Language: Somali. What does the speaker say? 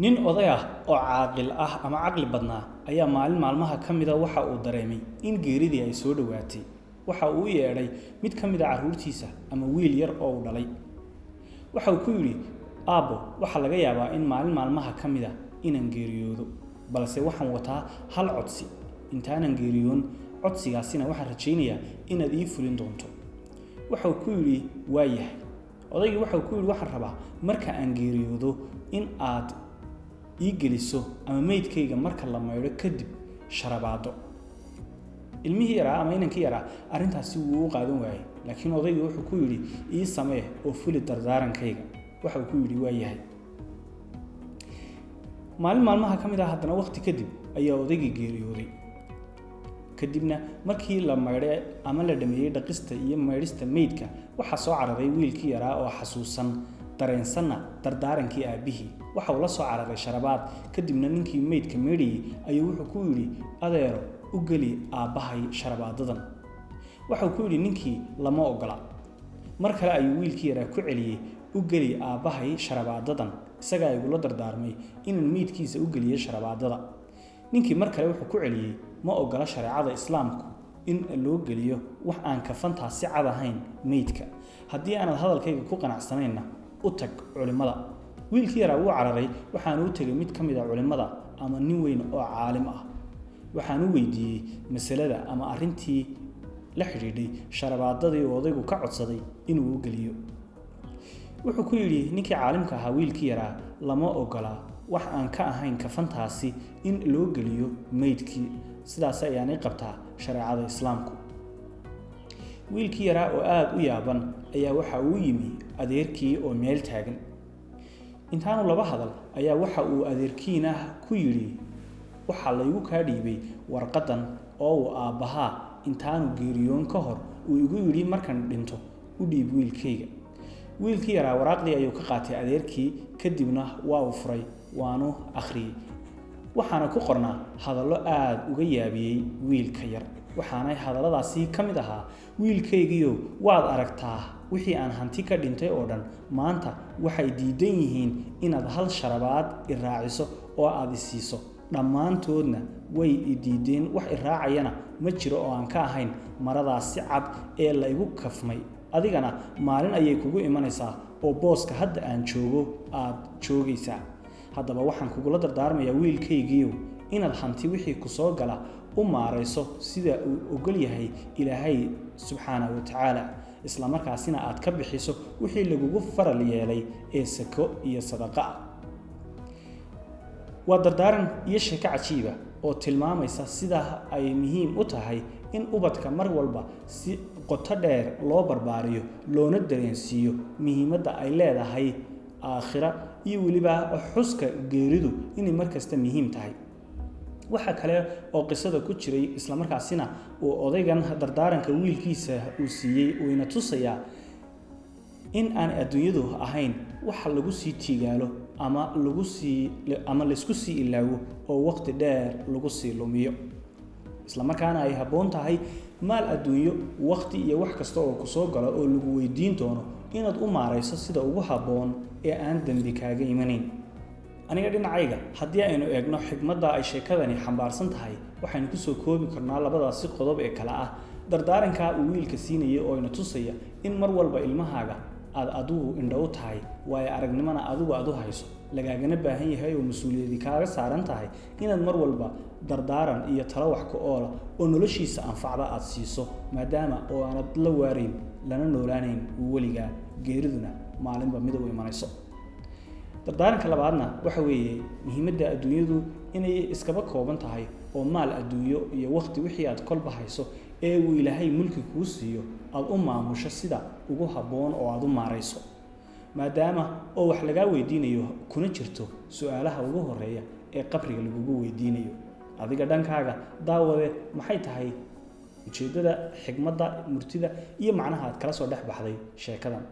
nin oday ah oo caaqil ah ama caqli badnaa ayaa maalin maalmaha ka mida waxa uu dareemay in geeridii ay soo dhowaatay. Waxa uu yeedhay mid ka mid ah carruurtiisa ama wiil yar oo uu dhalay. Waxa uu ku yidhi, aabbo, waxaa laga yaabaa in maalin maalmaha ka mida inaan geeriyoodo, balse waxaan wataa hal codsi. Intaanan geeriyoon, codsigaasina waxaan rajaynayaa inaad ii fulin doonto. Waxa uu ku yidhi, waa yahay. Odaygii waxa uu ku yidhi, waxaan rabaa marka aan geeriyoodo in aad ii geliso ama meydkayga marka la maydho kadib sharabaado. Ilmihii yaraa ama inankii yaraa arrintaasi wuu u qaadan waayay, laakiin odaygii wuxuu ku yidhi, ii samee oo fuli dardaarankayga. Waxa uu ku yidhi, waa yahay. Maalin maalmaha ka mid ah haddana waqti kadib ayaa odaygii geeriyooday. Kadibna markii la maydhay ama la dhameeyay dhaqista iyo maydhista meydka, waxaa soo cararay wiilkii yaraa oo xasuusan dareensanna dardaarankii aabihii. Waxa uu la soo cararay sharabaad. Kadibna ninkii meydka maydhayay ayuu wuxuu ku yidhi, adeero, u geli aabbahay sharabaadadan. Waxa uu ku yidhi ninkii, lama ogola. Mar kale ayuu wiilkii yaraa ku celiyey, u geli aabbahay sharabaadadan. Isagaa igula dardaarmay inaan meydkiisa u geliyo sharabaadada. Ninkii mar kale wuxuu ku celiyey, ma ogola shareecada islaamku in loo geliyo wax aan kafantaas si cad ahayn meydka. Haddii aanad hadalkayga ku qanacsanayna, u tag culimada. Wiilkii yaraa wuu cararay, waxaana u tegay mid ka mid ah culimada ama nin weyn oo caalim ah. Waxaan u weydiiyey masalada ama arrintii la xidhiidhay sharabaadadii oo odaygu ka codsaday inuu u geliyo. Wuxuu ku yidhi ninkii caalimka ahaa wiilkii yaraa, lama ogola wax aan ka ahayn kafantaasi in loo geliyo meydkii. Sidaas ayaanay qabtaa shareecada islaamku. Wiilkii yaraa oo aad u yaaban ayaa waxa uu yimi adeerkii oo meel taagan. Intaanu laba hadal ayaa waxa uu adeerkiina ku yidhi, waxaa laygu kaa dhiibay warqadan oo uu aabbahaa intaanu geeriyoon ka hor uu igu yidhi markaan dhinto u dhiib wiilkayga. Wiilkii yaraa waraaqdii ayuu ka qaatay adeerkii, kadibna waa uu furay waanu akhriyey. Waxaana ku qornaa hadallo aad uga yaabiyey wiilka yar. Waxaanay hadalladaasi ka mid ahaa, wiilkaygiiyow, waad aragtaa wixii aan hanti ka dhintay oo dhan maanta waxay diidan yihiin inaad hal sharabaad i raaciso oo aad i siiso. Dhammaantoodna way i diideen, wax i raacayana ma jiro oo aan ka ahayn maradaas si cad ee la igu kafmay. Adigana maalin ayay kugu imanaysaa oo booska hadda aan joogo aad joogaysaa. Haddaba waxaan kugula dardaarmayaa wiilkaygiiyow inaad hanti wixii ku soo gala u maarayso sida uu ogol yahay Ilaahay subxaanahu wa tacaala, isla markaasina aad ka bixiso wixii lagugu faral yeelay ee sako iyo sadaqa ah. Waa dardaaran iyo sheeko cajiiba oo tilmaamaysa sida ay muhiim u tahay in ubadka mar walba si qoto dheer loo barbaariyo, loona dareensiiyo muhiimadda ay leedahay aakhira iyo weliba xuska geeridu inay markasta muhiim tahay. Waxa kale oo qisada ku jiray isla markaasina uu odaygan dardaaranka wiilkiisa uu siiyey uu ina tusayaa in aan adduunyadu ahayn waxa lagu sii tigaalo ama laysku sii ilaawo oo waqti dheer lagu sii lumiyo. Isla markaana ay habboon tahay maal adduunyo, waqti iyo wax kasta oo ku soo galo oo lagu weydiin doono inaad u maarayso sida ugu habboon ee aan dambi kaaga imanayn. Aniga dhinacayga, haddii aynu eegno xigmadda ay sheekadani xambaarsan tahay, waxaynu ku soo koobi karnaa labadaasi qodob ee kala ah dardaaranka uu wiilka siinayay oo ina tusaya in mar walba ilmahaaga aad adigu indho u tahay, waayo aragnimana adigu aad u hayso, lagaagana baahan yahay oo mas'uuliyadi kaaga saaran tahay inaad mar walba dardaaran iyo talo wax ku oola oo noloshiisa anfacda aad siiso, maadaama oo aanad la waarayn lana noolaanayn weligaa, geeriduna maalinba mid u imanayso. Dardaaranka labaadna waxa weeye muhiimadda adduunyadu inay iskaba kooban tahay oo maal adduunyo iyo waqti wixii aad kolba hayso ee uu Ilaahay mulki kuu siiyo aad u maamusho sida ugu habboon oo aad u maarayso, maadaama oo wax lagaa weydiinayo kuna jirto su'aalaha ugu horeeya ee qabriga lagugu weydiinayo. Adiga dhankaaga daawade, maxay tahay ujeedada, xigmadda, murtida iyo macnaha aad kala soo dhex baxday sheekadan?